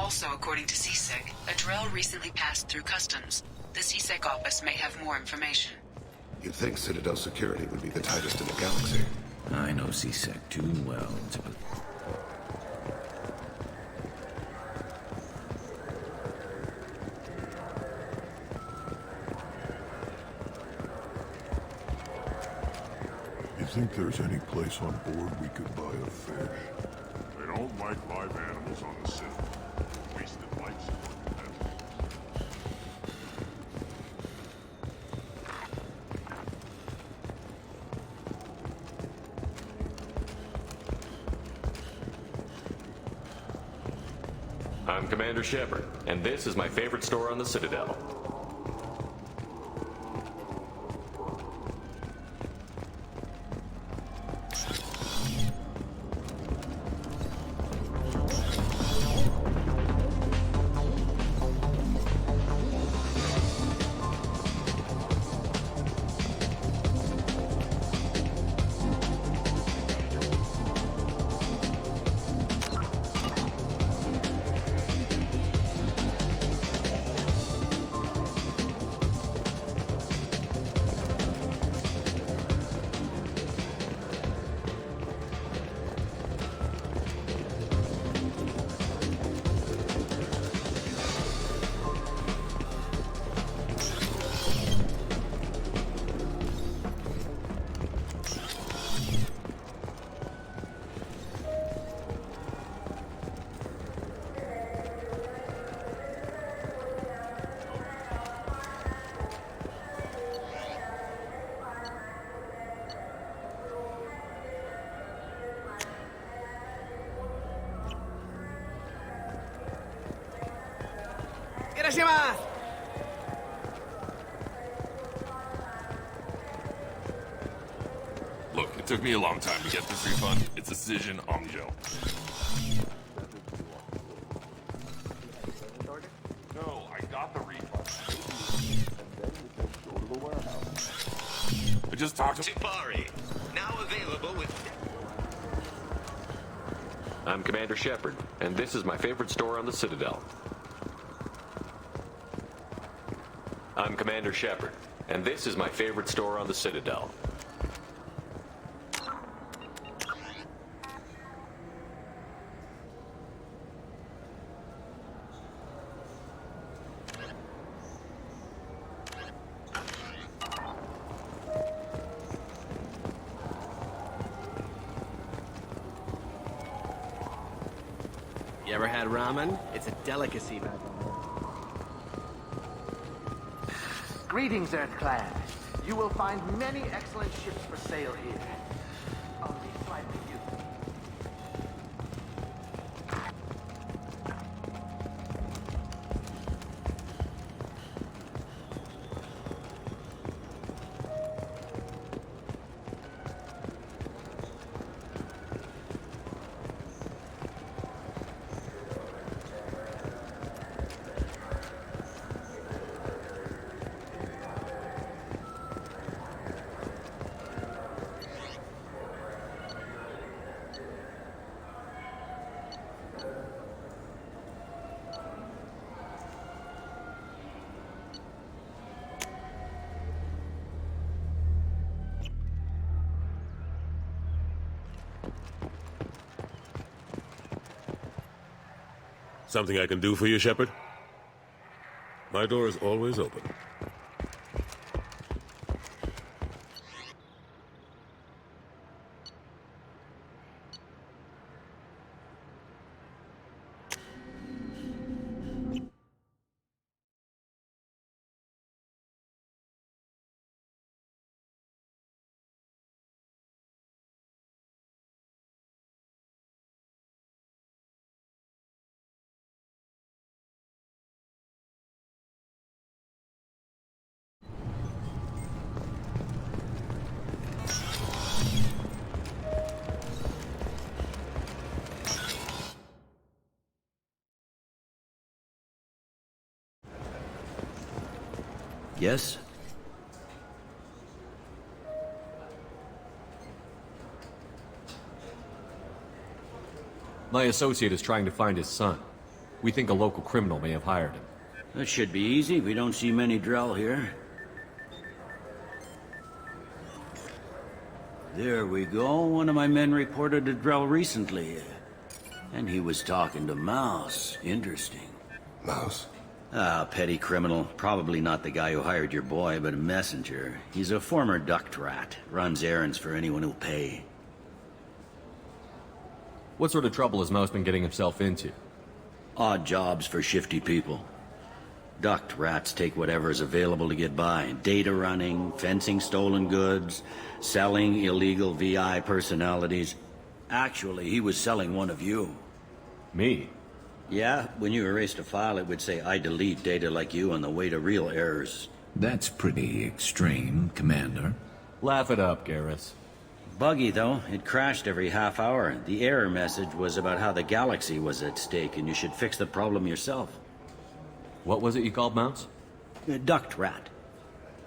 Also, according to CSEC, a drill recently passed through customs. The CSEC office may have more information. You'd think Citadel security would be the tightest in the galaxy. I know CSEC too well to... You think there's any place on board we could buy a fish? They don't like live animals on the Citadel. Wasted life support capacity. I'm Commander Shepard, and this is my favorite store on the Citadel. Look, it took me a long time to get this refund. It's Decision Omnigel. No, I got the refund. Go to the warehouse. I just talked to... Tupari, now available with... I'm Commander Shepard, and this is my favorite store on the Citadel. I'm Commander Shepard, and this is my favorite store on the Citadel. You ever had ramen? It's a delicacy back home. Greetings, Earthclad. You will find many excellent ships for sale here. Only slightly used. Something I can do for you, Shepard? My door is always open. Yes? My associate is trying to find his son. We think a local criminal may have hired him. That should be easy. We don't see many Drell here. There we go. One of my men reported a Drell recently. And he was talking to Mouse. Interesting. Mouse? Ah, petty criminal. Probably not the guy who hired your boy, but a messenger. He's a former duct rat. Runs errands for anyone who'll pay. What sort of trouble has Mouse been getting himself into? Odd jobs for shifty people. Duct rats take whatever is available to get by. Data running, fencing stolen goods, selling illegal VI personalities. Actually, he was selling one of you. Me? Yeah, when you erased a file, it would say, I delete data like you on the way to real errors. That's pretty extreme, Commander. Laugh it up, Garrus. Buggy, though. It crashed every half hour. The error message was about how the galaxy was at stake, and you should fix the problem yourself. What was it you called Mouse? A duct rat.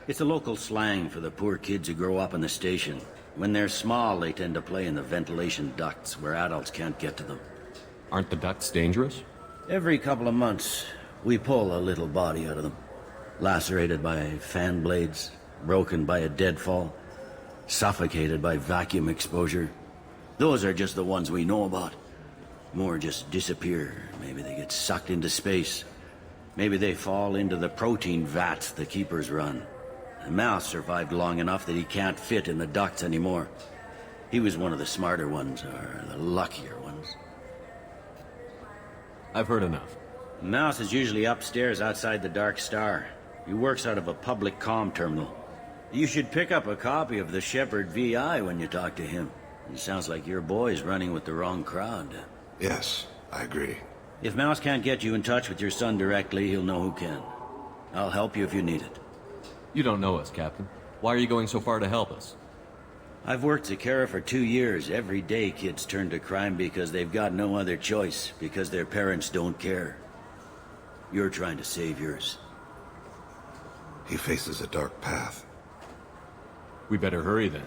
It's a local slang for the poor kids who grow up in the station. When they're small, they tend to play in the ventilation ducts where adults can't get to them. Aren't the ducts dangerous? Every couple of months, we pull a little body out of them. Lacerated by fan blades, broken by a deadfall, suffocated by vacuum exposure. Those are just the ones we know about. More just disappear. Maybe they get sucked into space. Maybe they fall into the protein vats the keepers run. The Mouse survived long enough that he can't fit in the ducts anymore. He was one of the smarter ones, or the luckier ones. I've heard enough. Mouse is usually upstairs outside the Dark Star. He works out of a public comm terminal. You should pick up a copy of the Shepard VI when you talk to him. It sounds like your boy's running with the wrong crowd. Yes, I agree. If Mouse can't get you in touch with your son directly, he'll know who can. I'll help you if you need it. You don't know us, Captain. Why are you going so far to help us? I've worked Zakera for 2 years. Every day kids turn to crime because they've got no other choice, because their parents don't care. You're trying to save yours. He faces a dark path. We better hurry then.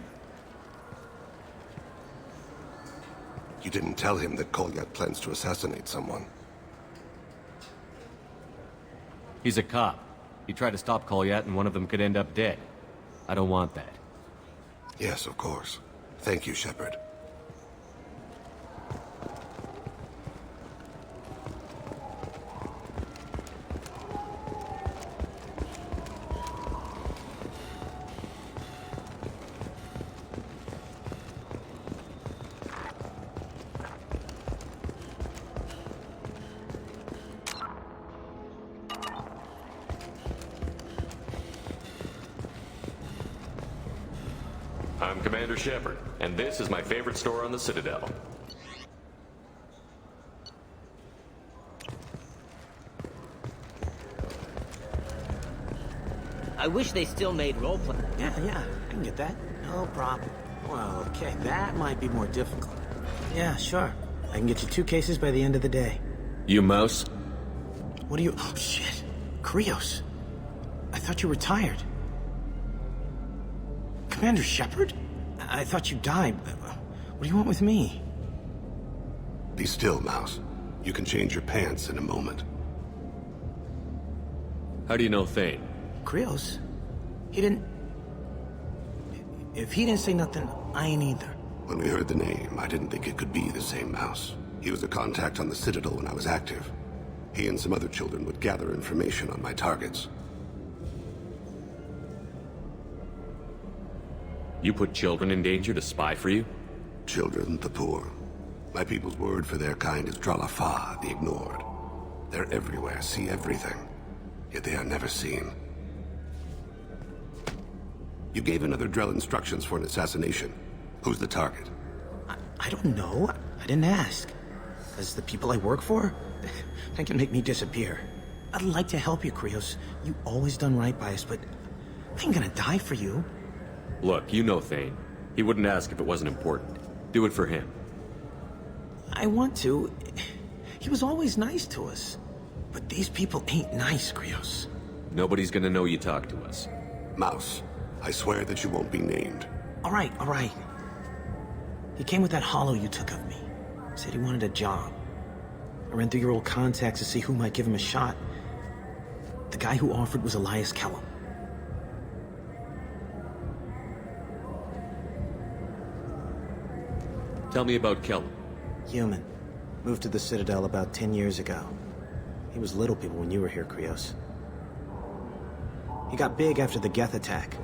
You didn't tell him that Kolyat plans to assassinate someone. He's a cop. He tried to stop Kolyat and one of them could end up dead. I don't want that. Yes, of course. Thank you, Shepard. I'm Commander Shepard, and this is my favorite store on the Citadel. I wish they still made roleplay. Yeah, I can get that. No problem. Well, okay, that might be more difficult. Yeah, sure. I can get you 2 cases by the end of the day. You Mouse? What are you... Oh, shit. Krios. I thought you were retired. Commander Shepard? I thought you died. What do you want with me? Be still, Mouse. You can change your pants in a moment. How do you know Thane? Krios? He didn't... If he didn't say nothing, I ain't either. When we heard the name, I didn't think it could be the same Mouse. He was a contact on the Citadel when I was active. He and some other children would gather information on my targets. You put children in danger to spy for you? Children, the poor. My people's word for their kind is Dralafa, the ignored. They're everywhere, see everything. Yet they are never seen. You gave another Drell instructions for an assassination. Who's the target? I don't know. I didn't ask. As the people I work for, they can make me disappear. I'd like to help you, Krios. You always done right by us, but I ain't gonna die for you. Look, you know Thane. He wouldn't ask if it wasn't important. Do it for him. I want to. He was always nice to us. But these people ain't nice, Krios. Nobody's gonna know you talked to us. Mouse, I swear that you won't be named. All right. He came with that hollow you took of me. Said he wanted a job. I ran through your old contacts to see who might give him a shot. The guy who offered was Elias Kellum. Tell me about Kellum. Human. Moved to the Citadel about 10 years ago. He was Little People when you were here, Krios. He got big after the Geth attack.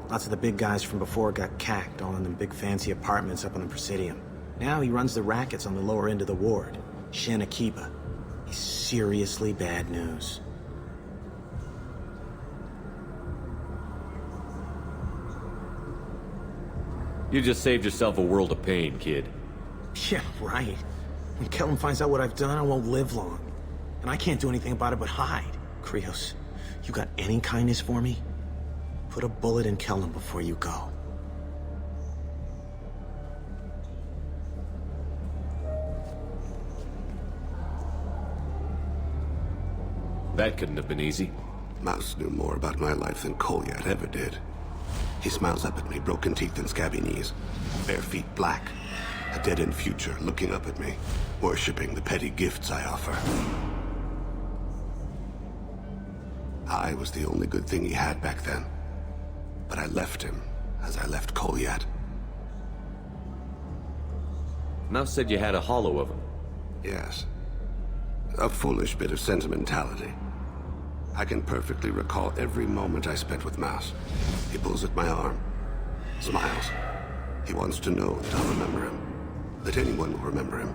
Lots of the big guys from before got cacked, all in them big fancy apartments up on the Presidium. Now he runs the rackets on the lower end of the ward. Shin Akiba. He's seriously bad news. You just saved yourself a world of pain, kid. Yeah, right. When Kellum finds out what I've done, I won't live long. And I can't do anything about it but hide. Krios, you got any kindness for me? Put a bullet in Kellum before you go. That couldn't have been easy. Mouse knew more about my life than Kolyat ever did. He smiles up at me, broken teeth and scabby knees. Bare feet black. A dead-end future looking up at me, worshipping the petty gifts I offer. I was the only good thing he had back then. But I left him, as I left Kolyat. Mouse said you had a hollow of him. Yes. A foolish bit of sentimentality. I can perfectly recall every moment I spent with Mouse. He pulls at my arm. Smiles. He wants to know that I'll remember him. That anyone will remember him.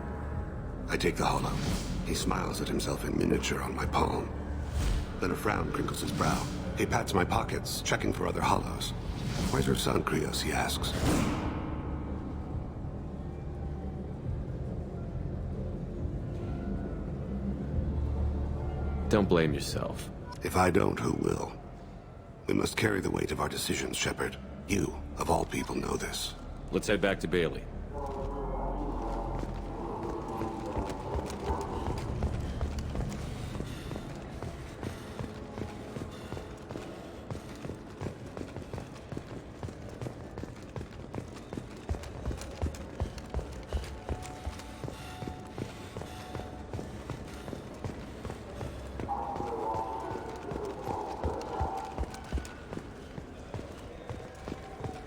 I take the hollow. He smiles at himself in miniature on my palm. Then a frown crinkles his brow. He pats my pockets, checking for other hollows. Where's your son, Krios? He asks. Don't blame yourself. If I don't, who will? We must carry the weight of our decisions, Shepard. You, of all people, know this. Let's head back to Bailey.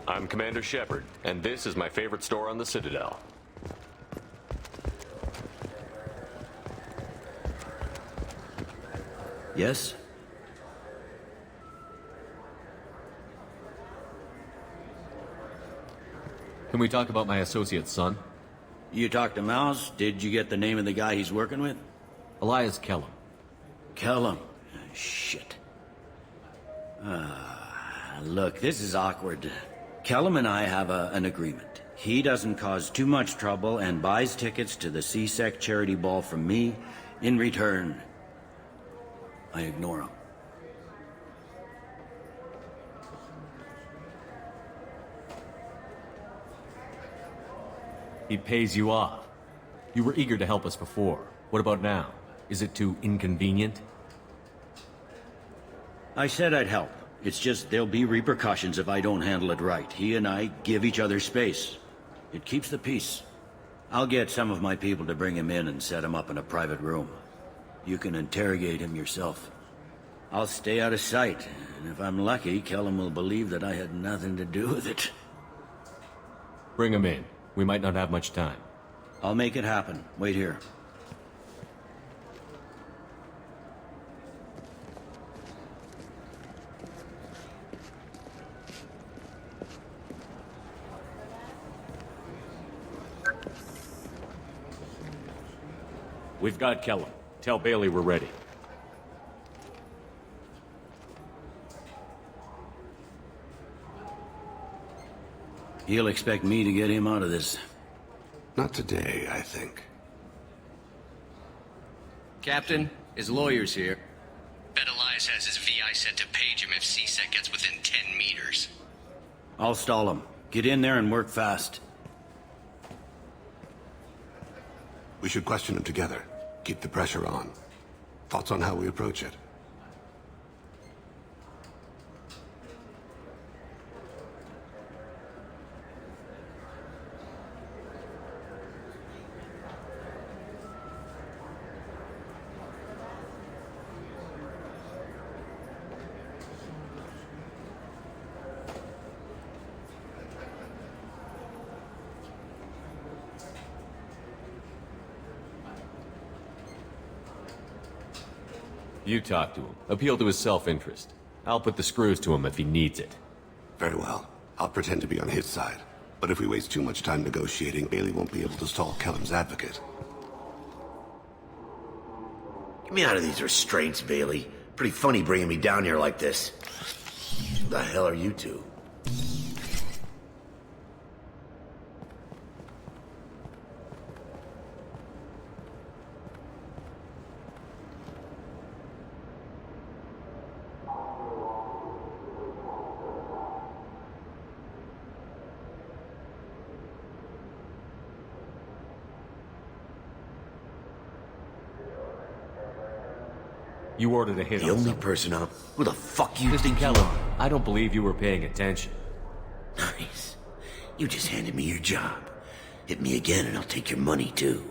I'm Commander Shepard, and this is my favorite store on the Citadel. Yes? Can we talk about my associate's son? You talked to Mouse? Did you get the name of the guy he's working with? Elias Kellum. Kellum. Shit. Look, this is awkward. Kellum and I have an agreement. He doesn't cause too much trouble and buys tickets to the C-Sec charity ball from me. In return, I ignore him. He pays you off. You were eager to help us before. What about now? Is it too inconvenient? I said I'd help. It's just there'll be repercussions if I don't handle it right. He and I give each other space. It keeps the peace. I'll get some of my people to bring him in and set him up in a private room. You can interrogate him yourself. I'll stay out of sight, and if I'm lucky, Kellum will believe that I had nothing to do with it. Bring him in. We might not have much time. I'll make it happen. Wait here. We've got Kellum. Tell Bailey we're ready. He'll expect me to get him out of this. Not today, I think. Captain, his lawyer's here. Bet Elias has his VI set to page him if C-Sec gets within 10 meters. I'll stall him. Get in there and work fast. We should question him together. Keep the pressure on. Thoughts on how we approach it? You talk to him. Appeal to his self-interest. I'll put the screws to him if he needs it. Very well. I'll pretend to be on his side. But if we waste too much time negotiating, Bailey won't be able to stall Kellum's advocate. Get me out of these restraints, Bailey. Pretty funny bringing me down here like this. Who the hell are you two? You ordered a hit on The only someone. person up. Who the fuck you Mr. think Kellum, you are? I don't believe you were paying attention. Nice. You just handed me your job. Hit me again and I'll take your money too.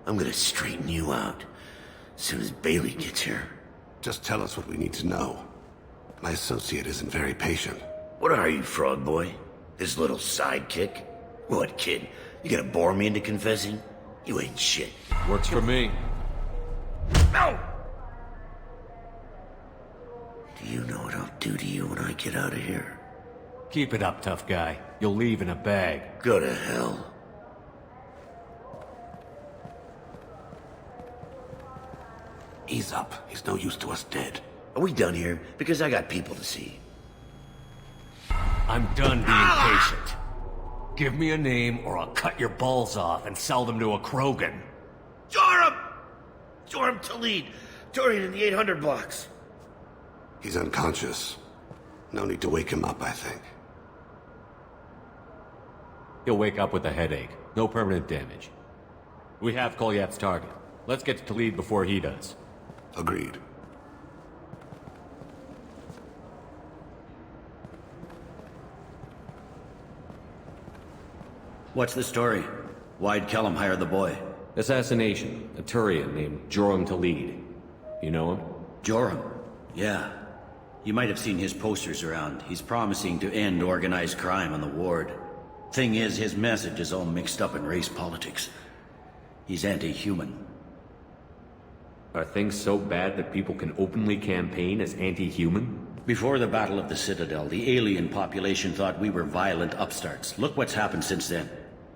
I'm gonna straighten you out as soon as Bailey gets here. Just tell us what we need to know. My associate isn't very patient. What are you, frog boy? His little sidekick? What, kid? You gonna bore me into confessing? You ain't shit. Works for me. No! Do you know what I'll do to you when I get out of here? Keep it up, tough guy. You'll leave in a bag. Go to hell. Ease up. He's no use to us dead. Are we done here? Because I got people to see. I'm done being patient. Give me a name or I'll cut your balls off and sell them to a Krogan. Joram! Joram Talid! Turian in the 800 blocks. He's unconscious. No need to wake him up, I think. He'll wake up with a headache. No permanent damage. We have Kolyat's target. Let's get to Talid before he does. Agreed. What's the story? Why'd Kellum hire the boy? Assassination. A Turian named Joram Talid. You know him? Joram? Yeah. You might have seen his posters around. He's promising to end organized crime on the ward. Thing is, his message is all mixed up in race politics. He's anti-human. Are things so bad that people can openly campaign as anti-human? Before the Battle of the Citadel, the alien population thought we were violent upstarts. Look what's happened since then.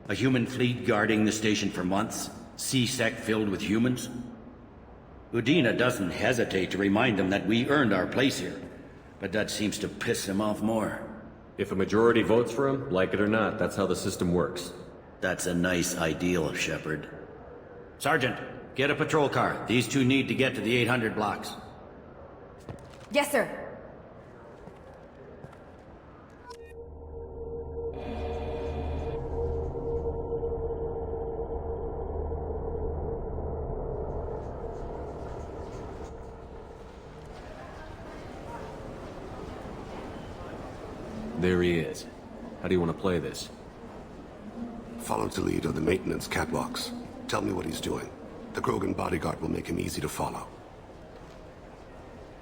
A human fleet guarding the station for months. C-Sec filled with humans. Udina doesn't hesitate to remind them that we earned our place here. But that seems to piss him off more. If a majority votes for him, like it or not, that's how the system works. That's a nice ideal, Shepard. Sergeant, get a patrol car. These two need to get to the 800 blocks. Yes, sir. There he is. How do you want to play this? Follow Talid on the maintenance catwalks. Tell me what he's doing. The Krogan bodyguard will make him easy to follow.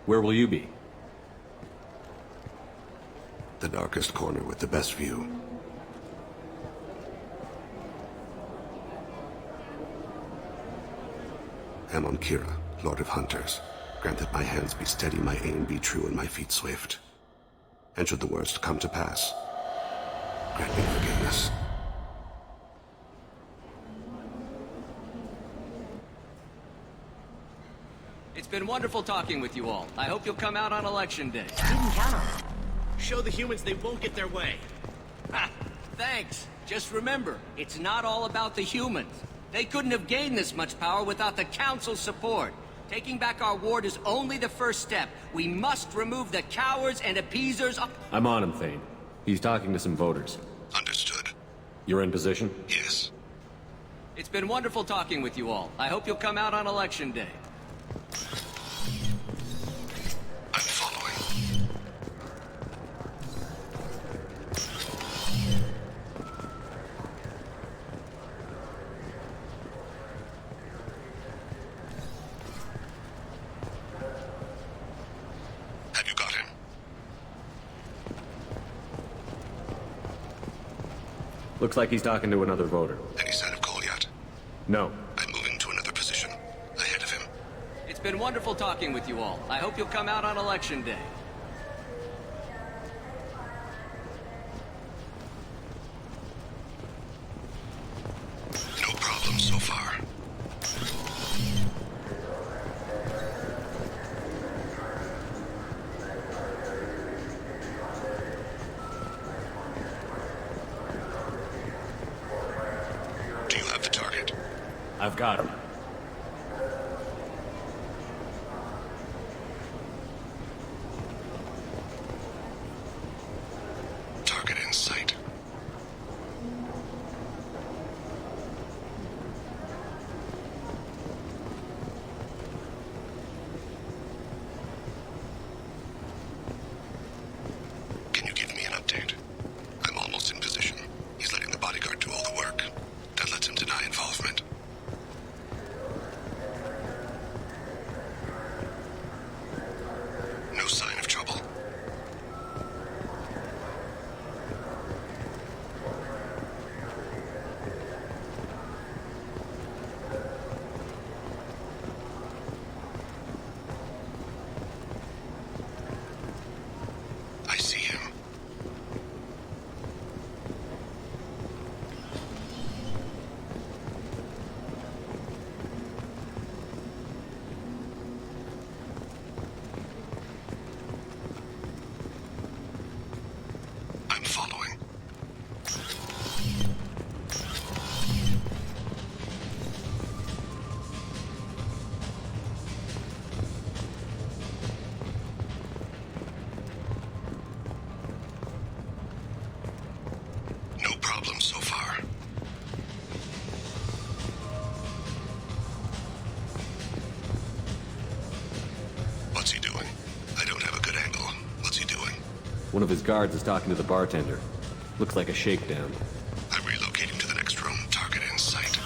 Where will you be? The darkest corner with the best view. Amon Kira, Lord of Hunters. Grant that my hands be steady, my aim be true, and my feet swift. And should the worst come to pass, grant me forgiveness. It's been wonderful talking with you all. I hope you'll come out on Election Day. Didn't count on it. Show the humans they won't get their way. Ha! Thanks. Just remember, it's not all about the humans. They couldn't have gained this much power without the Council's support. Taking back our ward is only the first step. We must remove the cowards and appeasers. I'm on him, Thane. He's talking to some voters. Understood. You're in position? Yes. It's been wonderful talking with you all. I hope you'll come out on Election Day. I'm following. Have you got him? Looks like he's talking to another voter. Any sign of Kolyat? No. I'm moving to another position. Ahead of him. been wonderful talking with you all. I hope you'll come out on Election Day. No problem so far. Do you have the target? I've got him. Target in sight. Can you give me an update? I'm almost in position. He's letting the bodyguard do all the work. That lets him deny involvement. No sign of trouble. I see him. I'm following. No problem so far. What's he doing? I don't have a good angle. What's he doing? One of his guards is talking to the bartender. Looks like a shakedown. I'm relocating to the next room. Target in sight.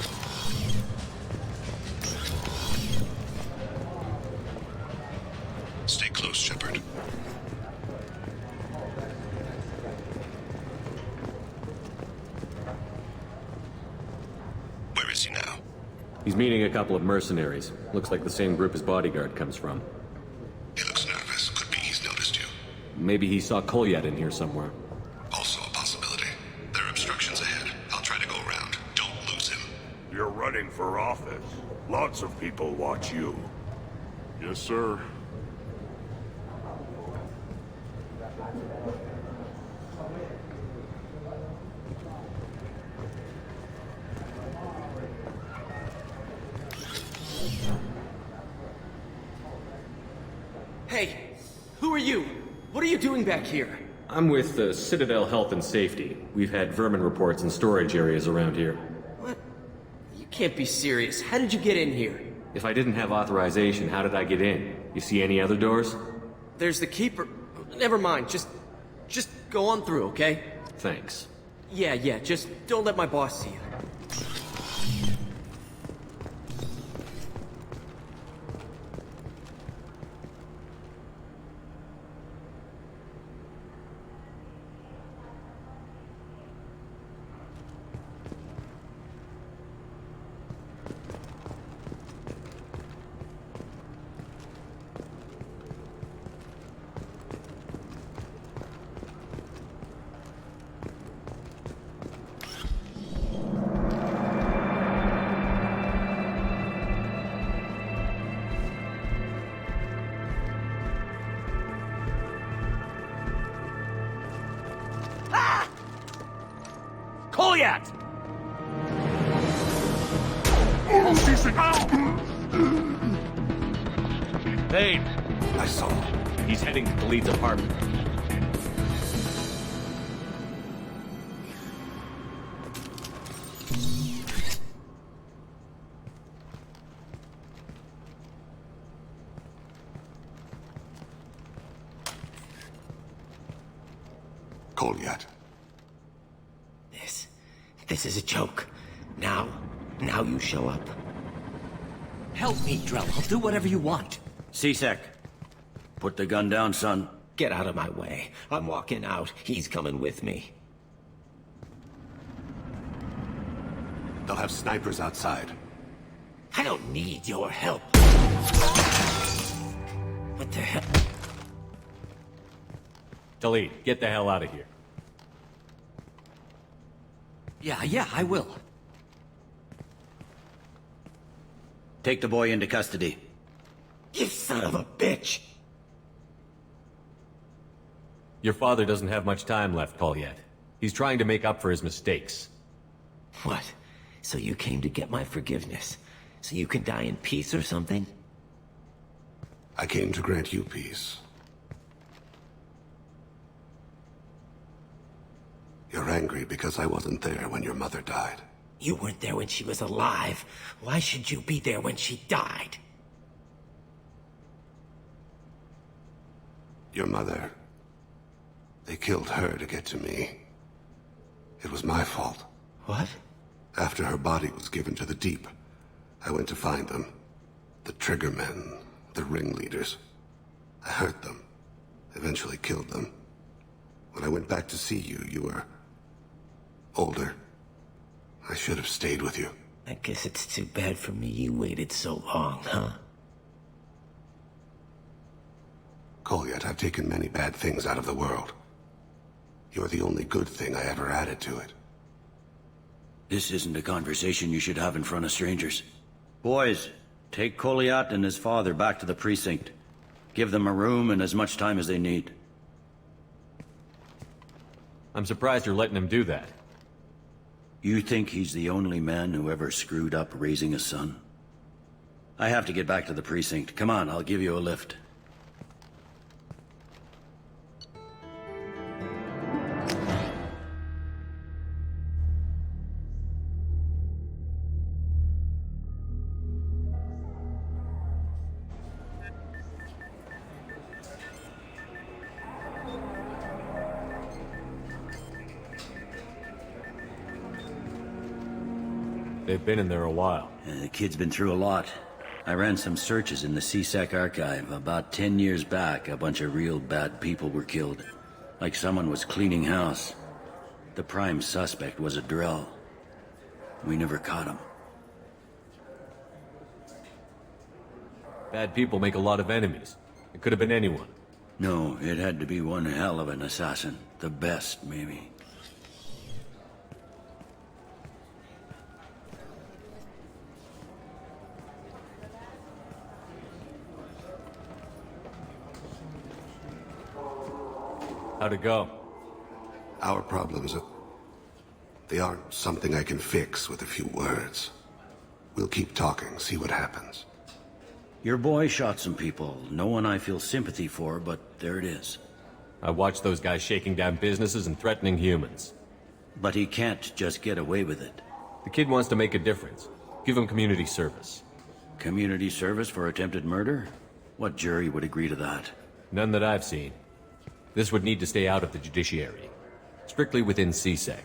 Stay close, Shepard. Where is he now? He's meeting a couple of mercenaries. Looks like the same group his bodyguard comes from. He looks nervous. Could be he's noticed you. Maybe he saw Kolyat in here somewhere. Also a possibility. There are obstructions ahead. I'll try to go around. Don't lose him. You're running for office. Lots of people watch you. Yes, sir. Hey, who are you? What are you doing back here? I'm with the Citadel Health and Safety. We've had vermin reports in storage areas around here. What? You can't be serious. How did you get in here? If I didn't have authorization, how did I get in? You see any other doors? There's the keeper. Never mind. Just go on through, okay? Thanks. Yeah. Just don't let my boss see you. Kolyat! Thane! I saw him. He's heading to the lead's apartment. Kolyat. This is a joke. Now you show up. Help me, Drell. I'll do whatever you want. C-Sec, put the gun down, son. Get out of my way. I'm walking out. He's coming with me. They'll have snipers outside. I don't need your help. What the hell? Talib, get the hell out of here. Yeah, I will. Take the boy into custody. You son of a bitch! Your father doesn't have much time left, Kolyat. He's trying to make up for his mistakes. What? So you came to get my forgiveness? So you can die in peace or something? I came to grant you peace. You're angry because I wasn't there when your mother died. You weren't there when she was alive. Why should you be there when she died? Your mother... They killed her to get to me. It was my fault. What? After her body was given to the Deep, I went to find them. The Triggermen, the ringleaders. I hurt them. Eventually killed them. When I went back to see you, you were... older. I should have stayed with you. I guess it's too bad for me you waited so long, huh? Kolyat, I've taken many bad things out of the world. You're the only good thing I ever added to it. This isn't a conversation you should have in front of strangers. Boys, take Kolyat and his father back to the precinct. Give them a room and as much time as they need. I'm surprised you're letting him do that. You think he's the only man who ever screwed up raising a son? I have to get back to the precinct. Come on, I'll give you a lift. They've been in there a while. The kid's been through a lot. I ran some searches in the CSEC archive. About 10 years back, a bunch of real bad people were killed. Like someone was cleaning house. The prime suspect was a Drell. We never caught him. Bad people make a lot of enemies. It could have been anyone. No, it had to be one hell of an assassin. The best, maybe. How'd it go? Our problems they aren't something I can fix with a few words. We'll keep talking, see what happens. Your boy shot some people. No one I feel sympathy for, but there it is. I watched those guys shaking down businesses and threatening humans. But he can't just get away with it. The kid wants to make a difference. Give him community service. Community service for attempted murder? What jury would agree to that? None that I've seen. This would need to stay out of the judiciary. Strictly within CSEC.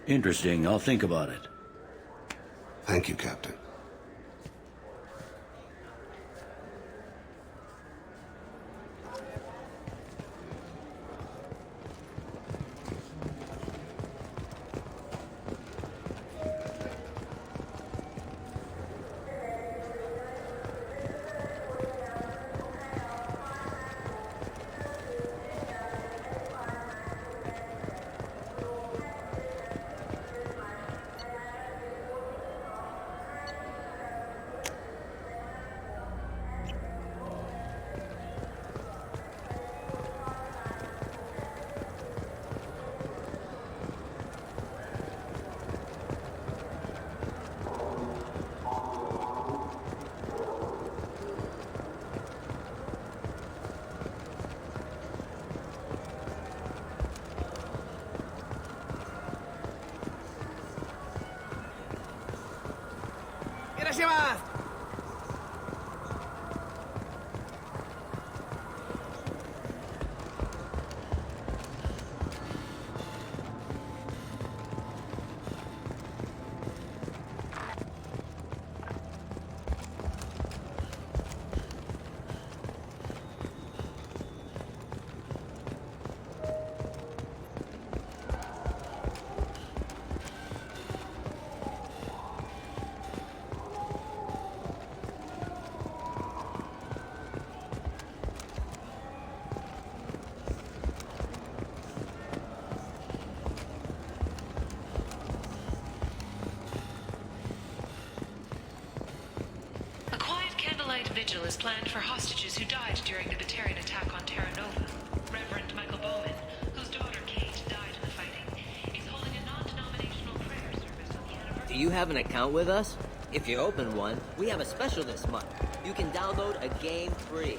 Interesting. I'll think about it. Thank you, Captain. vigil is planned for hostages who died during the Batarian attack on Terra Nova. Reverend Michael Bowman, whose daughter Kate died in the fighting, is holding a non-denominational prayer service on the anniversary. Do you have an account with us? If you open one, we have a special this month. You can download a game free.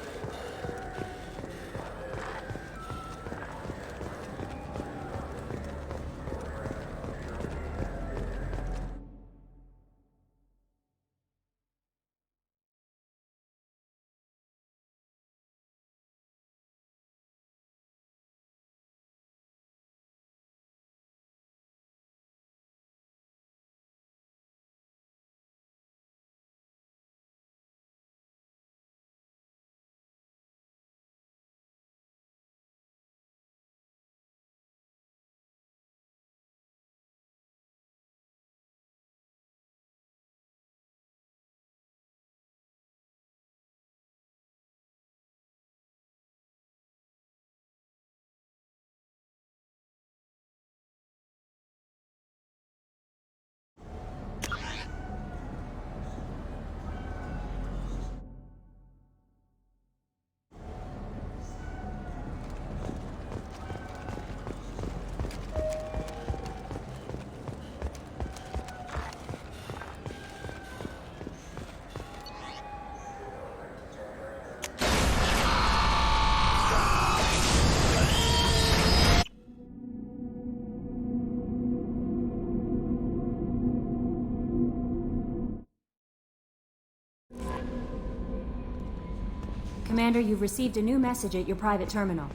Commander, you've received a new message at your private terminal.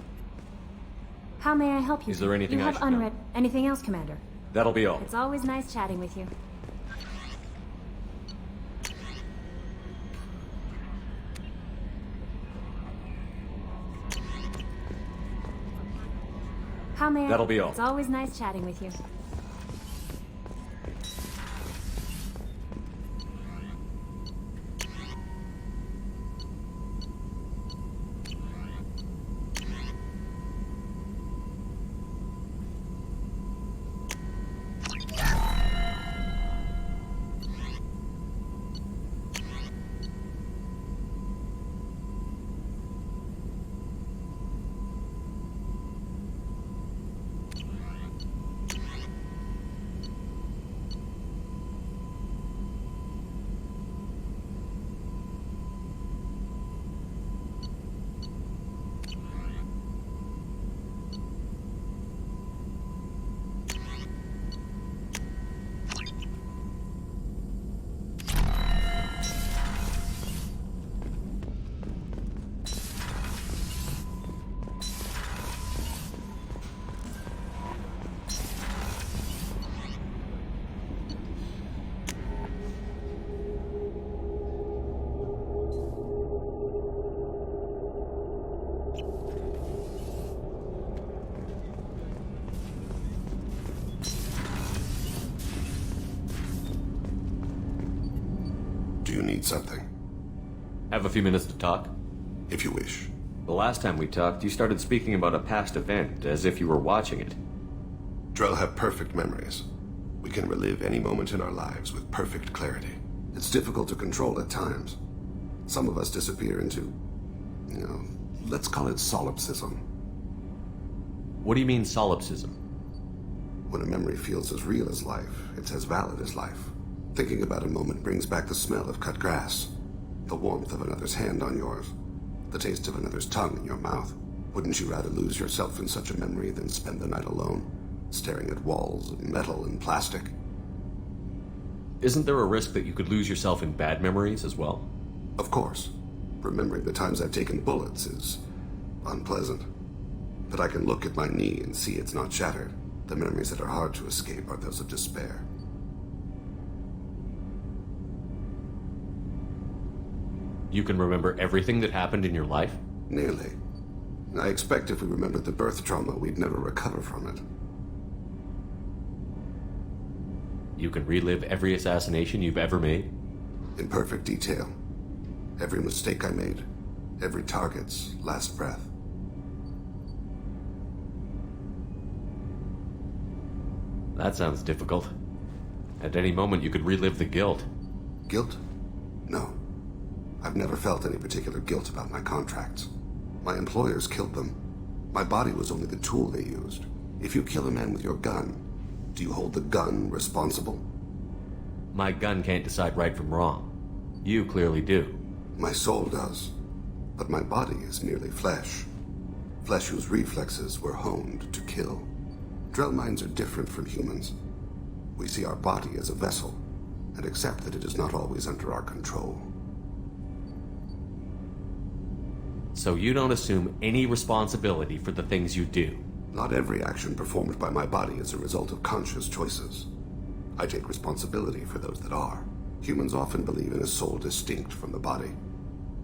How may I help you? Is there anything you I have should know? unread anything else, Commander? That'll be all. It's always nice chatting with you. How may I? That'll be all. It's always nice chatting with you. Do you need something? Have a few minutes to talk? If you wish. The last time we talked, you started speaking about a past event, as if you were watching it. Drell have perfect memories. We can relive any moment in our lives with perfect clarity. It's difficult to control at times. Some of us disappear into, let's call it solipsism. What do you mean, solipsism? When a memory feels as real as life, it's as valid as life. Thinking about a moment brings back the smell of cut grass, the warmth of another's hand on yours, the taste of another's tongue in your mouth. Wouldn't you rather lose yourself in such a memory than spend the night alone, staring at walls of metal and plastic? Isn't there a risk that you could lose yourself in bad memories as well? Of course. Remembering the times I've taken bullets is unpleasant. But I can look at my knee and see it's not shattered. The memories that are hard to escape are those of despair. You can remember everything that happened in your life? Nearly. I expect if we remembered the birth trauma, we'd never recover from it. You can relive every assassination you've ever made? In perfect detail. Every mistake I made. Every target's last breath. That sounds difficult. At any moment, you could relive the guilt. Guilt? No. I've never felt any particular guilt about my contracts. My employers killed them. My body was only the tool they used. If you kill a man with your gun, do you hold the gun responsible? My gun can't decide right from wrong. You clearly do. My soul does. But my body is merely flesh. Flesh whose reflexes were honed to kill. Drell minds are different from humans. We see our body as a vessel, and accept that it is not always under our control. So you don't assume any responsibility for the things you do? Not every action performed by my body is a result of conscious choices. I take responsibility for those that are. Humans often believe in a soul distinct from the body.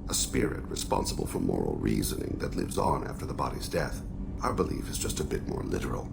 A spirit responsible for moral reasoning that lives on after the body's death. Our belief is just a bit more literal.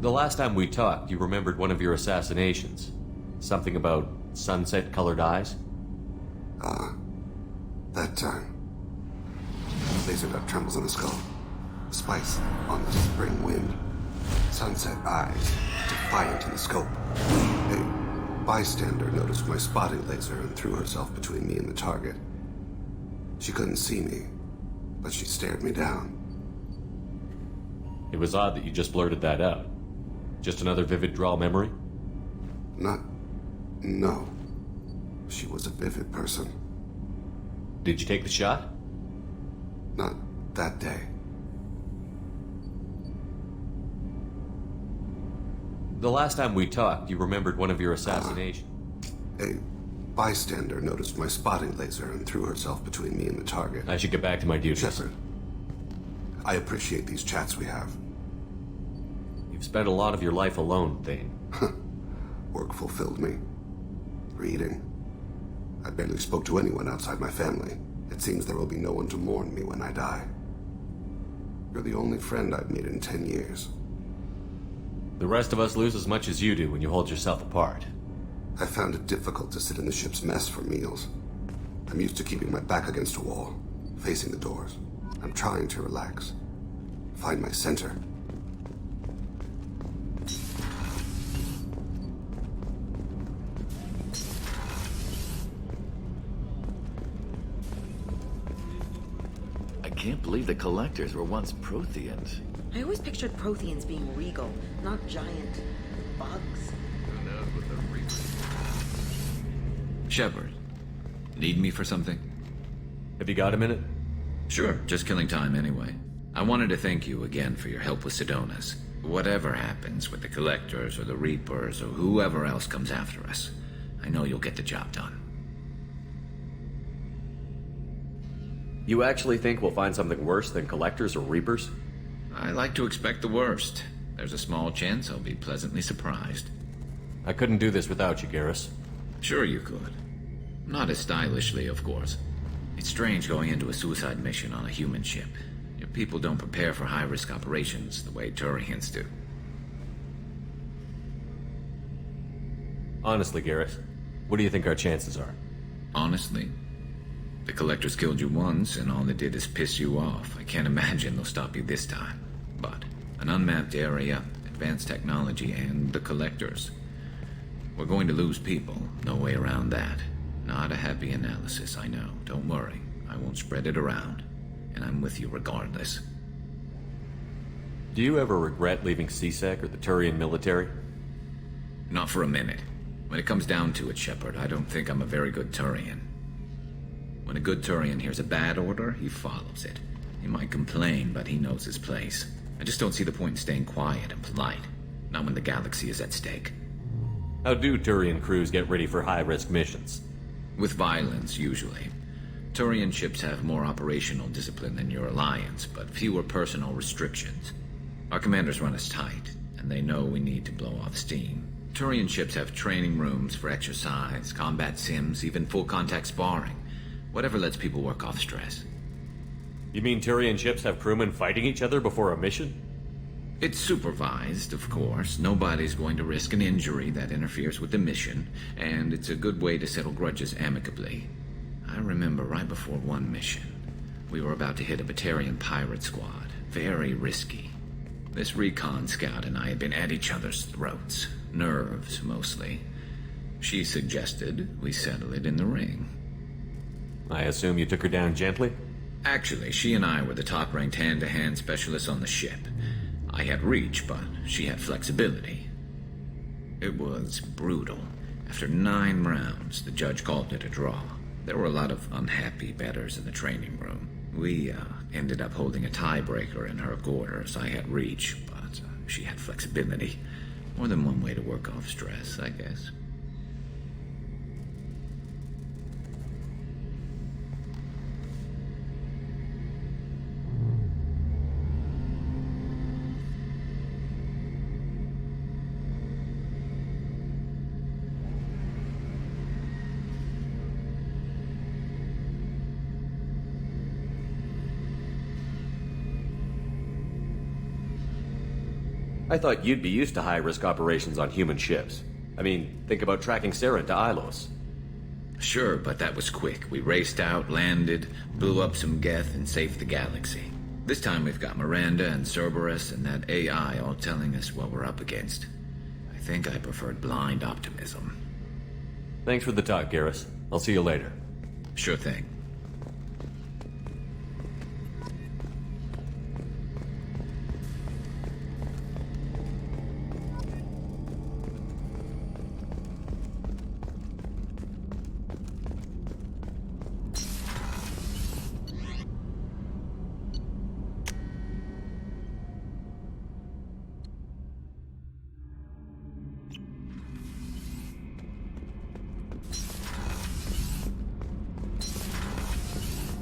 The last time we talked, you remembered one of your assassinations. Something about sunset-colored eyes? That time. Laser dot trembles in the skull. Spice on the spring wind. Sunset eyes, defiant in the scope. A bystander noticed my spotting laser and threw herself between me and the target. She couldn't see me, but she stared me down. It was odd that you just blurted that out. Just another vivid draw memory? No. She was a vivid person. Did you take the shot? Not that day. The last time we talked, you remembered one of your assassinations. A bystander noticed my spotting laser and threw herself between me and the target. I should get back to my duties. Shepard, I appreciate these chats we have. You've spent a lot of your life alone, Thane. Work fulfilled me. Reading. I barely spoke to anyone outside my family. It seems there will be no one to mourn me when I die. You're the only friend I've made in 10 years. The rest of us lose as much as you do when you hold yourself apart. I found it difficult to sit in the ship's mess for meals. I'm used to keeping my back against a wall, facing the doors. I'm trying to relax. Find my center. I can't believe the Collectors were once Protheans. I always pictured Protheans being regal, not giant bugs. Shepard, need me for something? Have you got a minute? Sure, just killing time anyway. I wanted to thank you again for your help with Sidonis. Whatever happens with the Collectors or the Reapers or whoever else comes after us, I know you'll get the job done. You actually think we'll find something worse than Collectors or Reapers? I like to expect the worst. There's a small chance I'll be pleasantly surprised. I couldn't do this without you, Garrus. Sure you could. Not as stylishly, of course. It's strange going into a suicide mission on a human ship. Your people don't prepare for high-risk operations the way Turians do. Honestly, Garrus, what do you think our chances are? Honestly? The Collectors killed you once, and all they did is piss you off. I can't imagine they'll stop you this time. But an unmapped area, advanced technology, and the Collectors. We're going to lose people. No way around that. Not a happy analysis, I know. Don't worry. I won't spread it around. And I'm with you regardless. Do you ever regret leaving C-Sec or the Turian military? Not for a minute. When it comes down to it, Shepard, I don't think I'm a very good Turian. When a good Turian hears a bad order, he follows it. He might complain, but he knows his place. I just don't see the point in staying quiet and polite. Not when the galaxy is at stake. How do Turian crews get ready for high-risk missions? With violence, usually. Turian ships have more operational discipline than your alliance, but fewer personal restrictions. Our commanders run us tight, and they know we need to blow off steam. Turian ships have training rooms for exercise, combat sims, even full-contact sparring. Whatever lets people work off stress. You mean Turian ships have crewmen fighting each other before a mission? It's supervised, of course. Nobody's going to risk an injury that interferes with the mission, and it's a good way to settle grudges amicably. I remember right before one mission, we were about to hit a Batarian pirate squad. Very risky. This recon scout and I had been at each other's throats. Nerves, mostly. She suggested we settle it in the ring. I assume you took her down gently? Actually, she and I were the top-ranked hand-to-hand specialists on the ship. I had reach, but she had flexibility. It was brutal. After 9 rounds, the judge called it a draw. There were a lot of unhappy bettors in the training room. We ended up holding a tiebreaker in her quarters. I had reach, but she had flexibility. More than one way to work off stress, I guess. I thought you'd be used to high-risk operations on human ships. I mean, think about tracking Saren to Ilos. Sure, but that was quick. We raced out, landed, blew up some Geth, and saved the galaxy. This time we've got Miranda and Cerberus and that AI all telling us what we're up against. I think I preferred blind optimism. Thanks for the talk, Garrus. I'll see you later. Sure thing.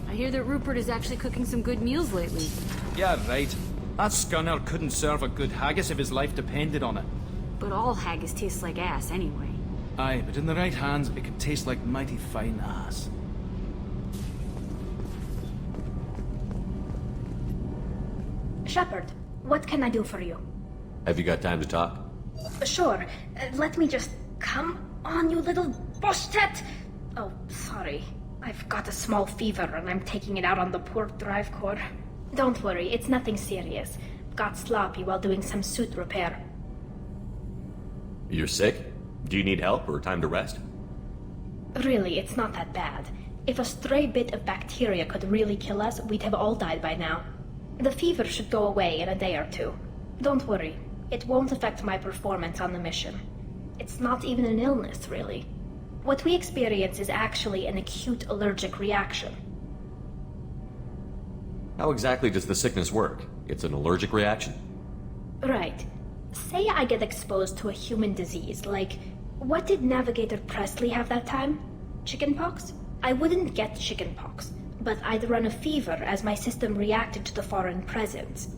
I hear that Rupert is actually cooking some good meals lately. Yeah, right. That scunner couldn't serve a good haggis if his life depended on it. But all haggis tastes like ass anyway. Aye, but in the right hands, it could taste like mighty fine ass. Shepard, what can I do for you? Have you got time to talk? Sure. Let me just... Come on, you little boshtet! Oh, sorry. I've got a small fever and I'm taking it out on the poor drive core. Don't worry, it's nothing serious. Got sloppy while doing some suit repair. You're sick? Do you need help or time to rest? Really, it's not that bad. If a stray bit of bacteria could really kill us, we'd have all died by now. The fever should go away in a day or two. Don't worry, it won't affect my performance on the mission. It's not even an illness, really. What we experience is actually an acute allergic reaction. How exactly does the sickness work? It's an allergic reaction? Right. Say I get exposed to a human disease, like... What did Navigator Presley have that time? Chickenpox? I wouldn't get chickenpox, but I'd run a fever as my system reacted to the foreign presence.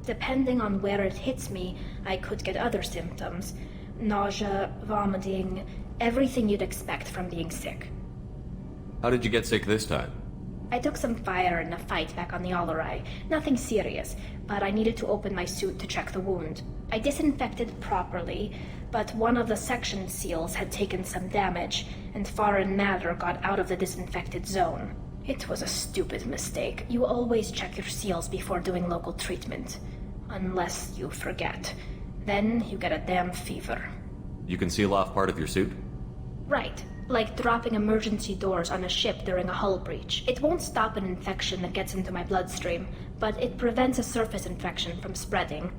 Depending on where it hits me, I could get other symptoms. Nausea, vomiting, everything you'd expect from being sick. How did you get sick this time? I took some fire in a fight back on the Allerai. Nothing serious, but I needed to open my suit to check the wound. I disinfected properly, but one of the section seals had taken some damage, and foreign matter got out of the disinfected zone. It was a stupid mistake. You always check your seals before doing local treatment. Unless you forget. Then you get a damn fever. You can seal off part of your suit? Right. Like dropping emergency doors on a ship during a hull breach. It won't stop an infection that gets into my bloodstream, but it prevents a surface infection from spreading.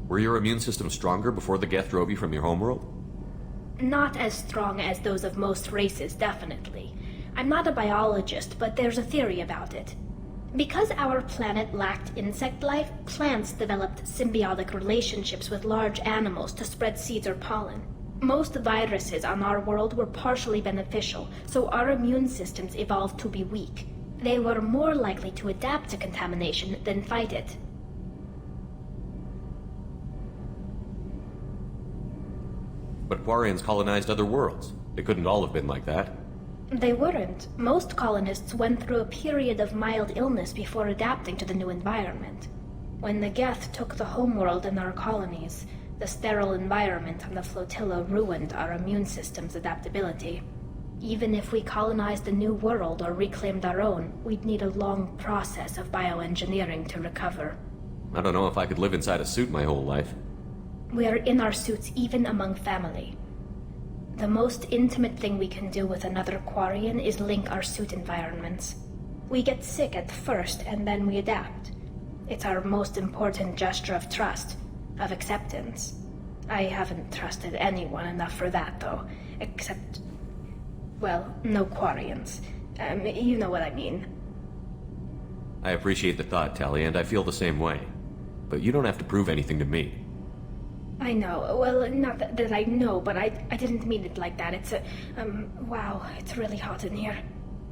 Were your immune system stronger before the Geth drove you from your homeworld? Not as strong as those of most races, definitely. I'm not a biologist, but there's a theory about it. Because our planet lacked insect life, plants developed symbiotic relationships with large animals to spread seeds or pollen. Most viruses on our world were partially beneficial, so our immune systems evolved to be weak. They were more likely to adapt to contamination than fight it. But Quarians colonized other worlds. They couldn't all have been like that. They weren't. Most colonists went through a period of mild illness before adapting to the new environment. When the Geth took the homeworld and our colonies, the sterile environment on the flotilla ruined our immune system's adaptability. Even if we colonized a new world or reclaimed our own, we'd need a long process of bioengineering to recover. I don't know if I could live inside a suit my whole life. We are in our suits even among family. The most intimate thing we can do with another Quarian is link our suit environments. We get sick at first and then we adapt. It's our most important gesture of trust, of acceptance. I haven't trusted anyone enough for that, though. Except... well, no Quarians. You know what I mean. I appreciate the thought, Tali, and I feel the same way. But you don't have to prove anything to me. I know. Well, not that I know, but I didn't mean it like that. It's a... wow, it's really hot in here.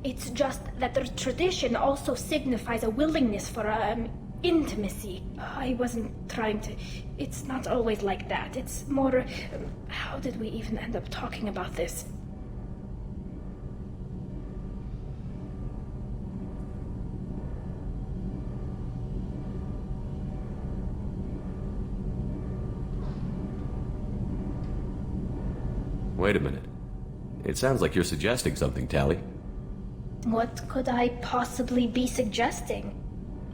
It's just that the tradition also signifies a willingness for, intimacy. I wasn't trying to... It's not always like that. It's more... how did we even end up talking about this? Wait a minute. It sounds like you're suggesting something, Tali. What could I possibly be suggesting?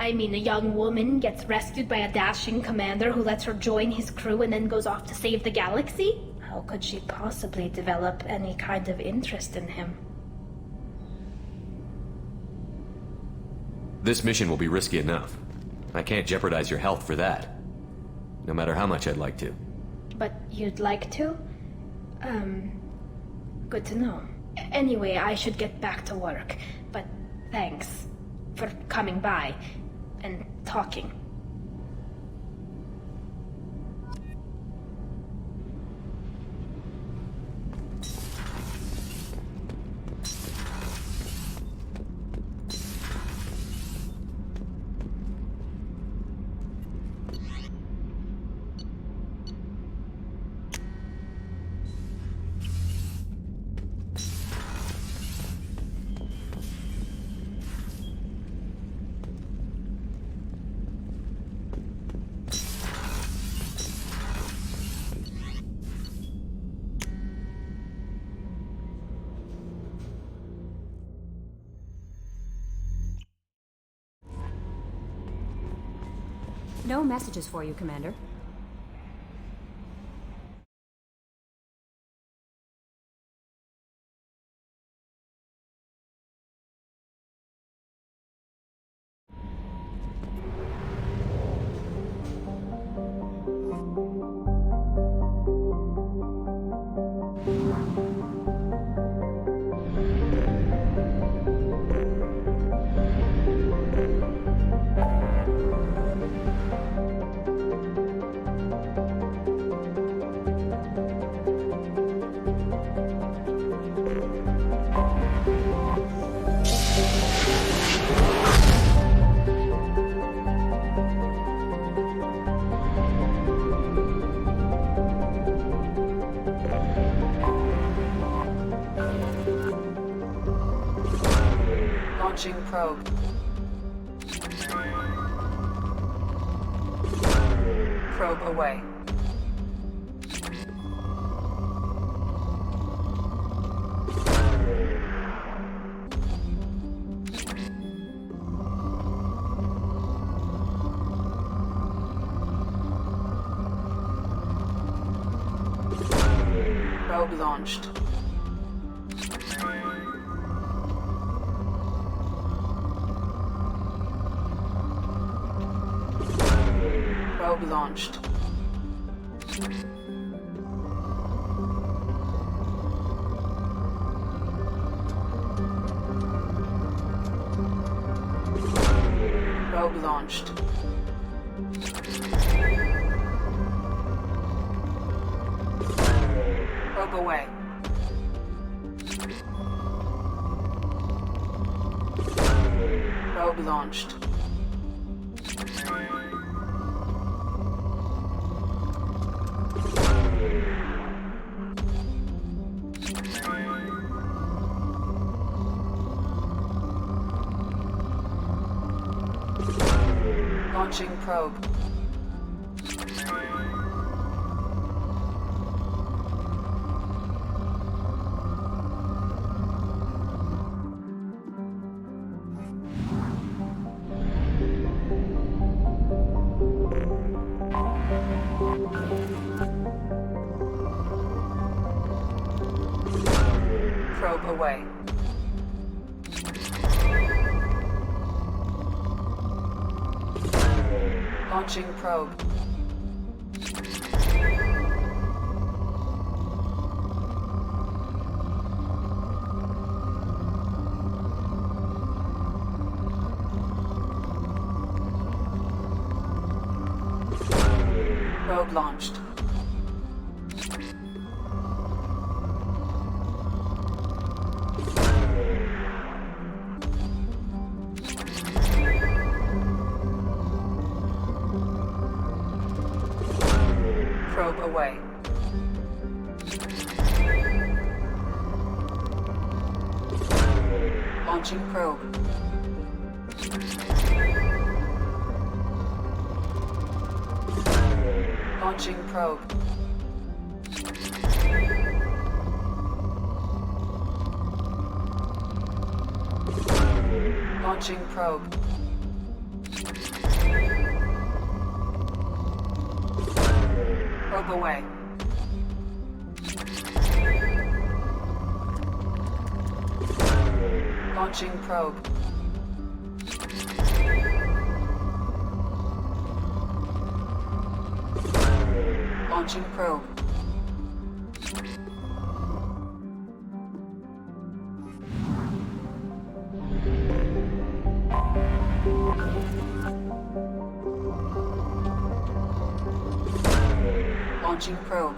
I mean, a young woman gets rescued by a dashing commander who lets her join his crew and then goes off to save the galaxy? How could she possibly develop any kind of interest in him? This mission will be risky enough. I can't jeopardize your health for that. No matter how much I'd like to. But you'd like to? Good to know. Anyway, I should get back to work. But thanks for coming by and talking. No messages for you, Commander. Launching probe. Probe away. Probe launched. Probe launched. Probe launched. Probe away. Probe launched. Launching probe. Probe away. Launching probe. Probe launched. Probe away. Launching probe. Launching probe. Launching probe. Probe away. Launching probe. Launching probe. Launching probe.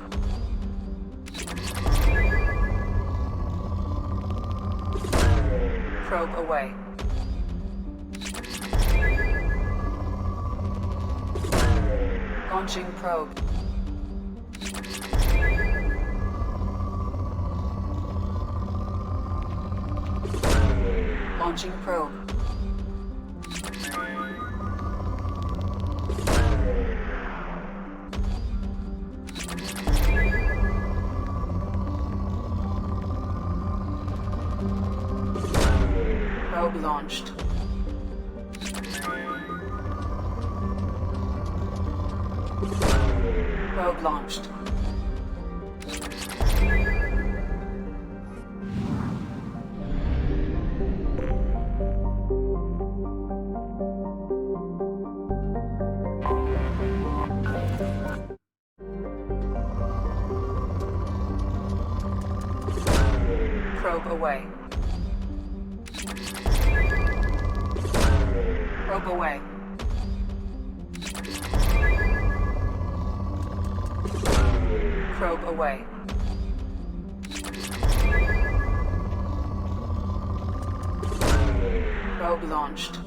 Probe away. Launching probe. Launching probe. Probe launched. Probe launched. Probe away. Probe away. Probe away. Probe launched.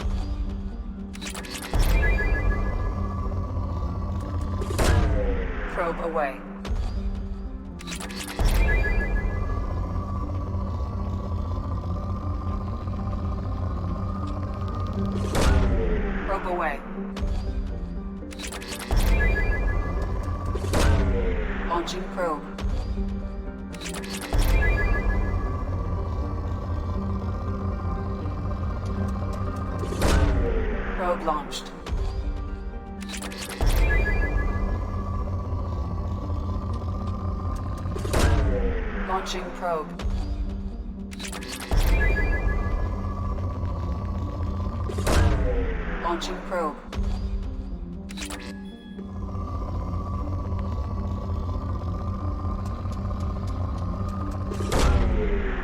Probe away. Probe away. Launching probe. Probe launched. Launching probe. Launching probe.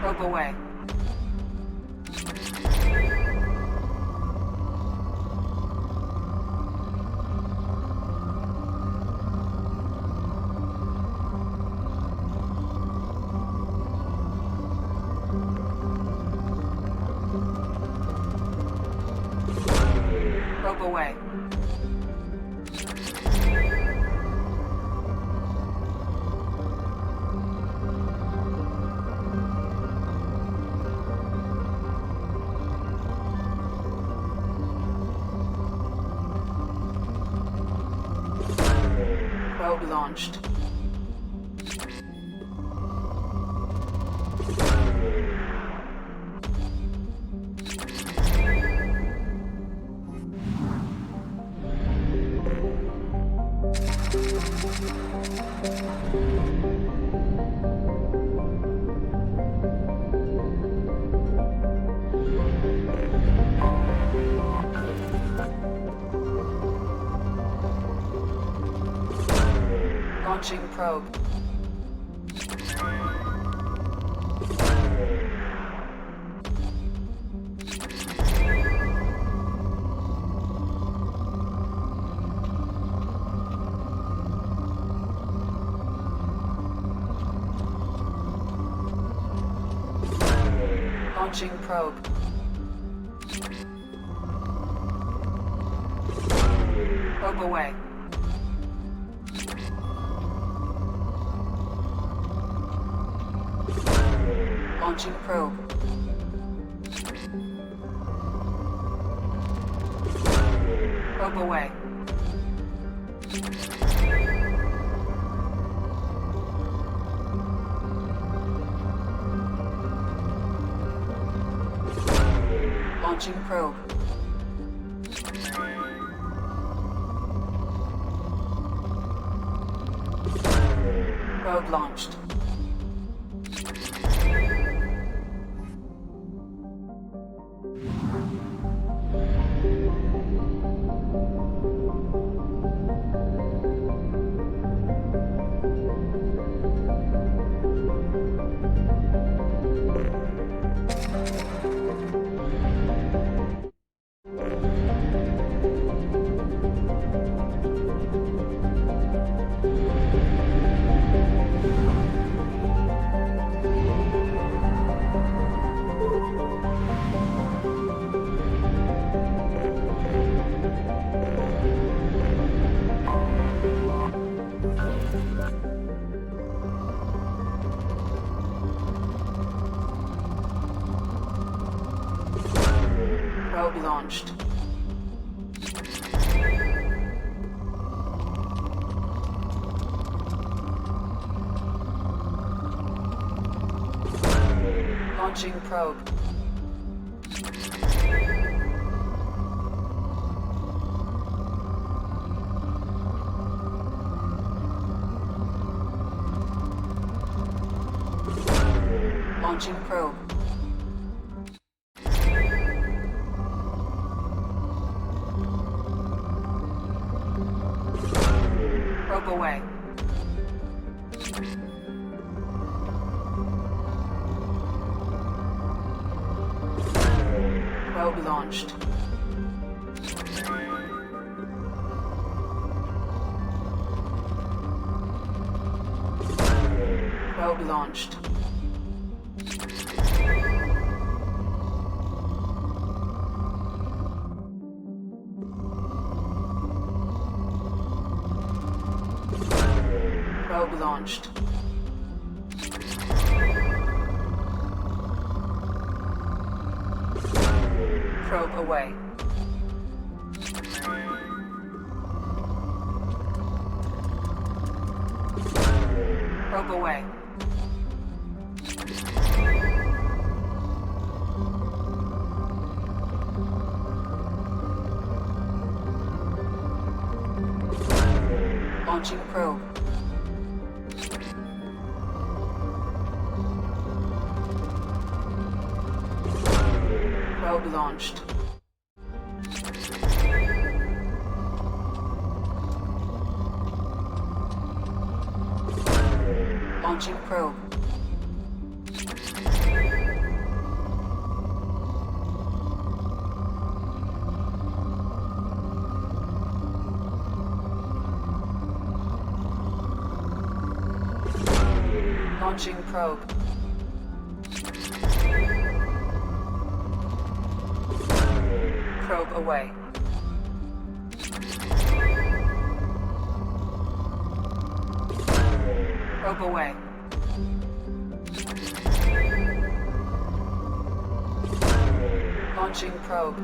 Probe away. Probe away. Probe launched. Launching probe. Launching probe. Probe away. Launching probe. Probe away. Launching probe. Probe launched. Probe launched. Launching probe. Launching probe. Probe away. Probe launched. Probe launched. Probe launched. Probe away. Probe away. Launching probe. Probe launched. Launching probe. Launching probe. Probe away. Probe away. Launching probe.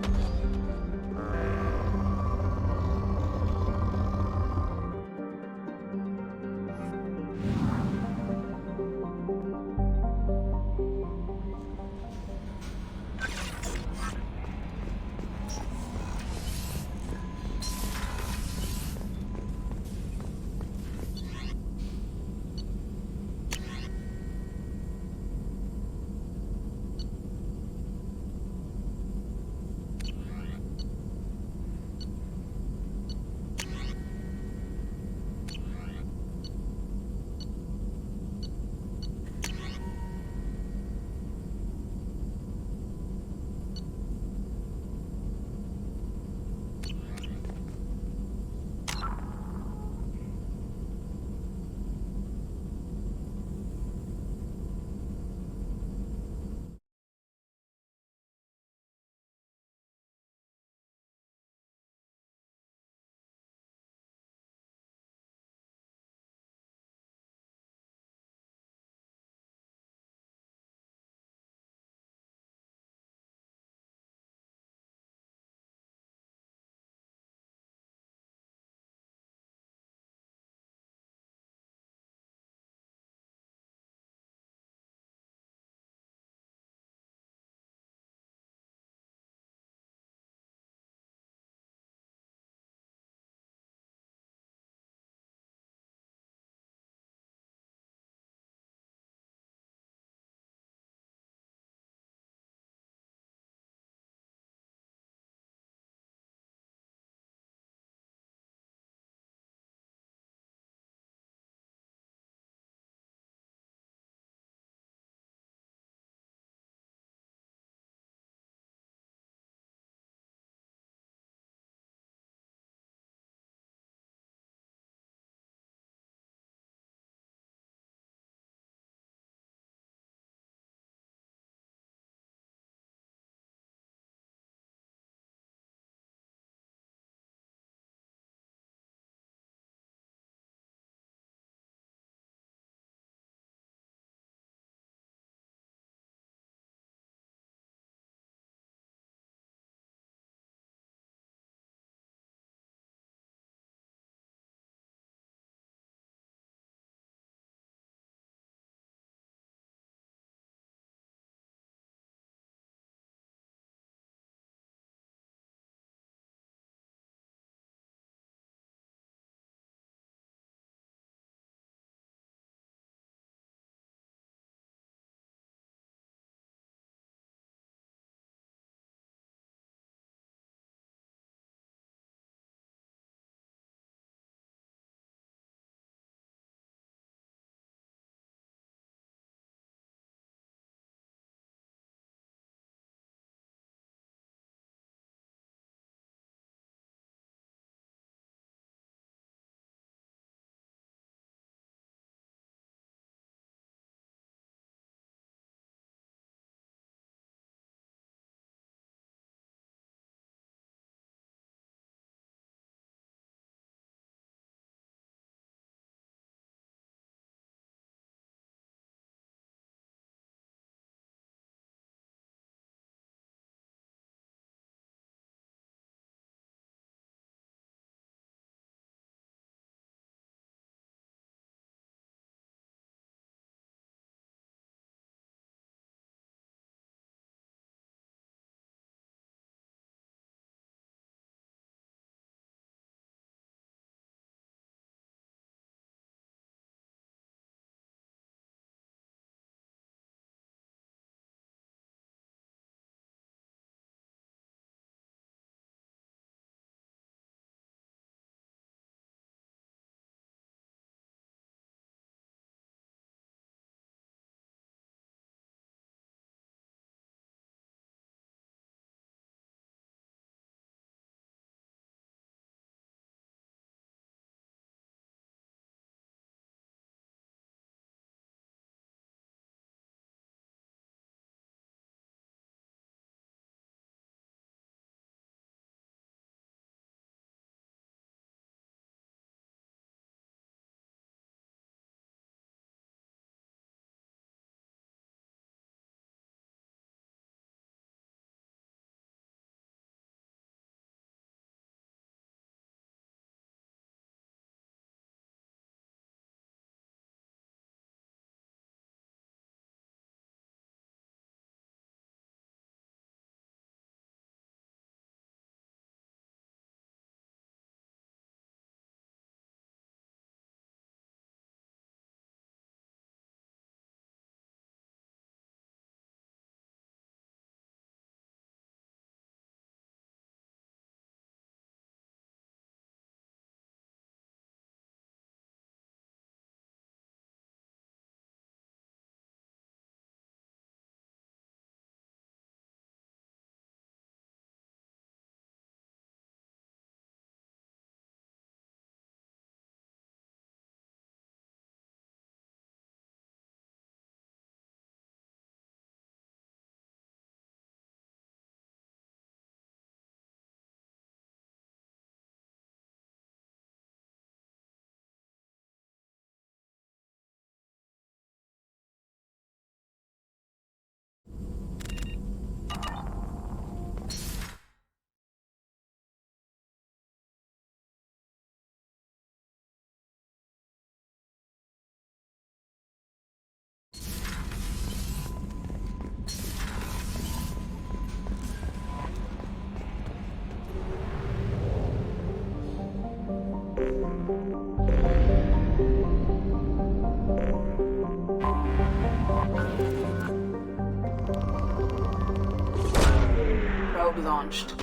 Probe launched.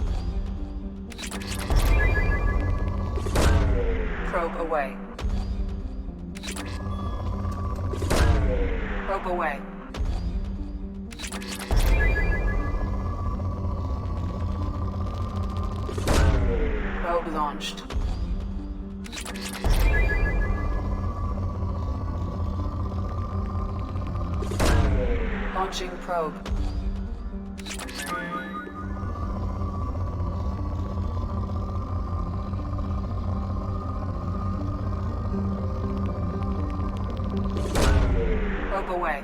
Probe away. Probe away. Probe launched. Launching probe. Probe away.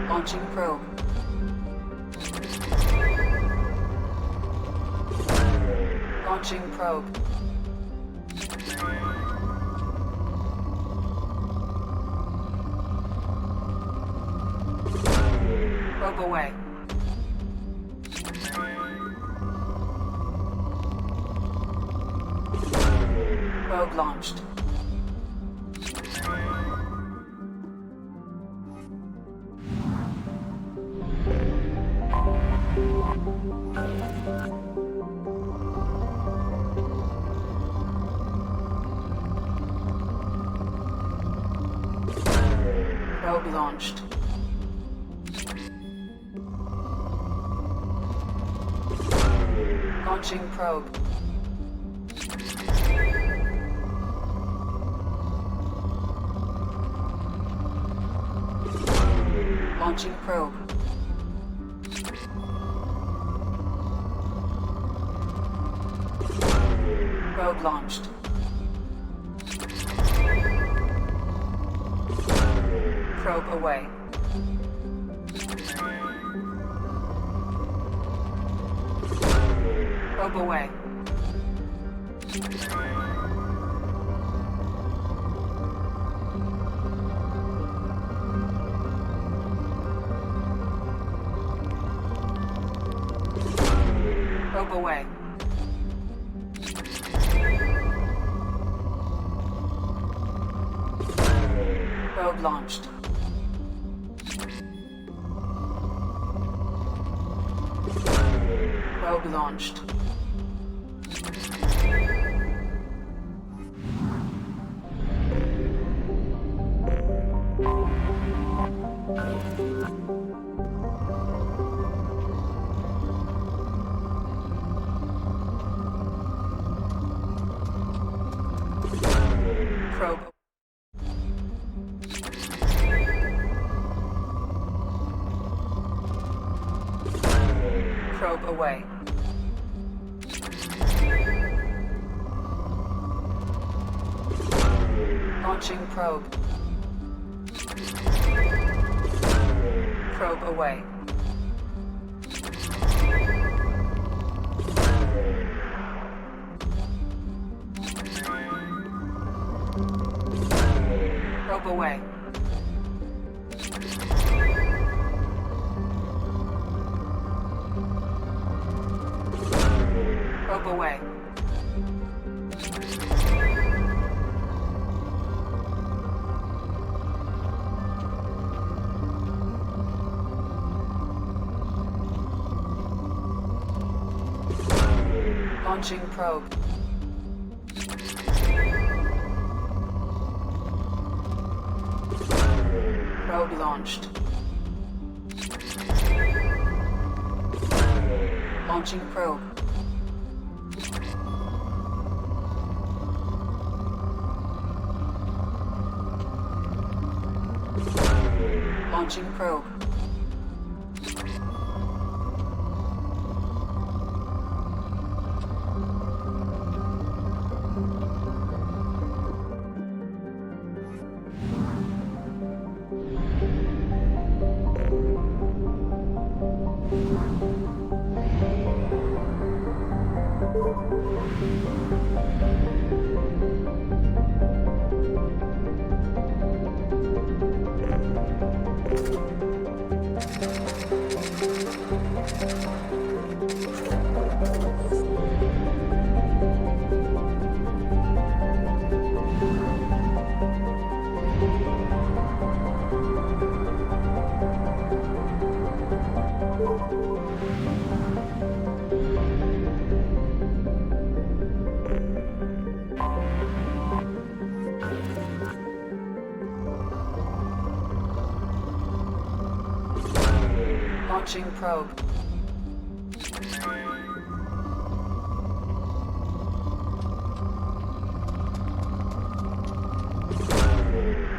Launching probe. Launching probe. Probe away. Probe launched. Probe launched. Launching probe. Launching probe. Probe launched. Probe away. Probe away. Probe away. Probe launched. Probe launched. Probe. Probe away. Launching probe. Probe away. Probe away. Probe away. Launching probe. Probe launched. Launching probe. Launching probe. Launching probe.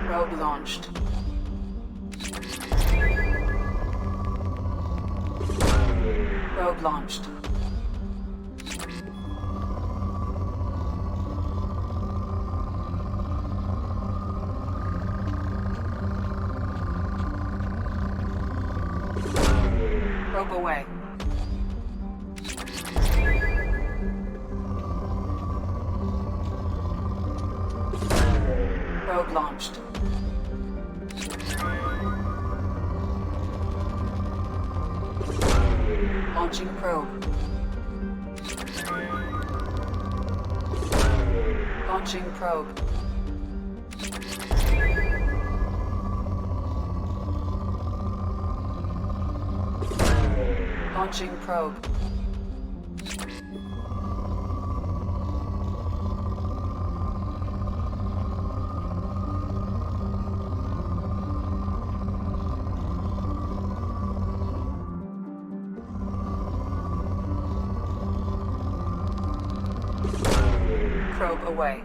Probe launched. Probe launched. Probe away. Probe launched. Launching probe. Launching probe. Launching probe. Probe away.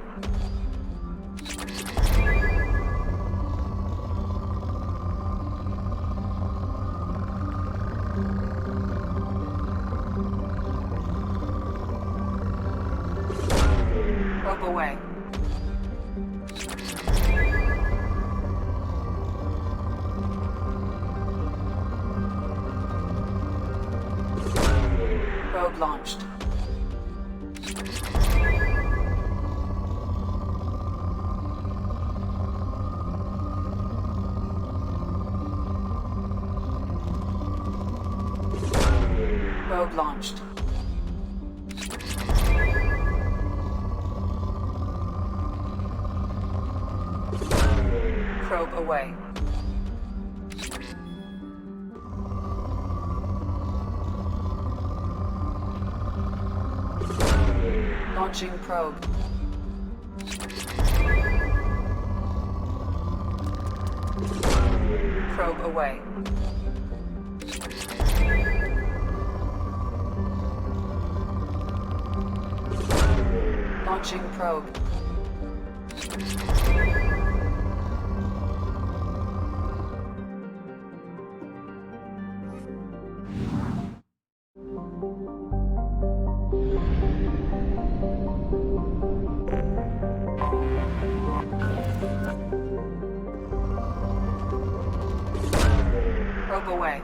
Probe away. Probe launched. Probe launched. Probe away. Launching probe. Probe away. Launching probe. Probe away.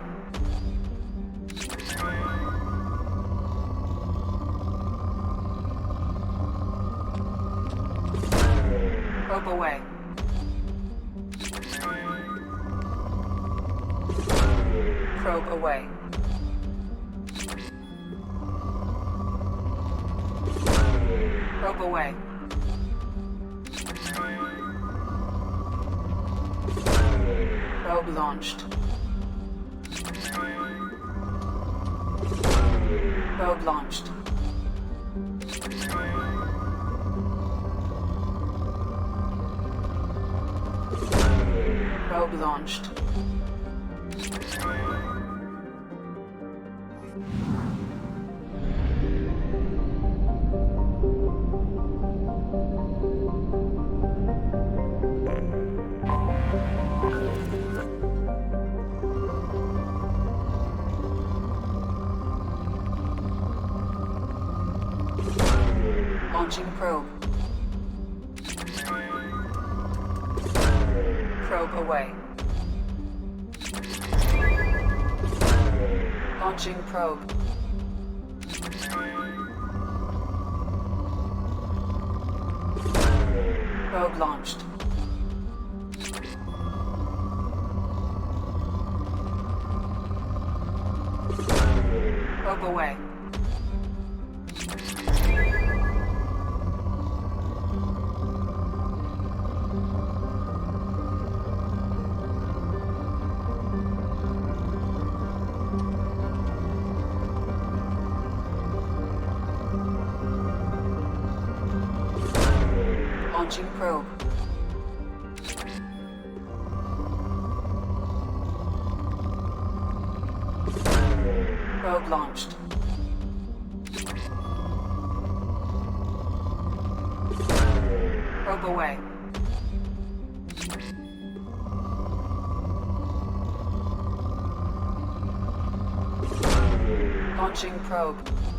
Probe away. Probe away. Probe away. Probe launched. Probe launched. Probe launched. Launching probe. Probe away. Launching probe. Probe launched. Probe away. Launching probe. Probe launched. Probe away. Launching probe.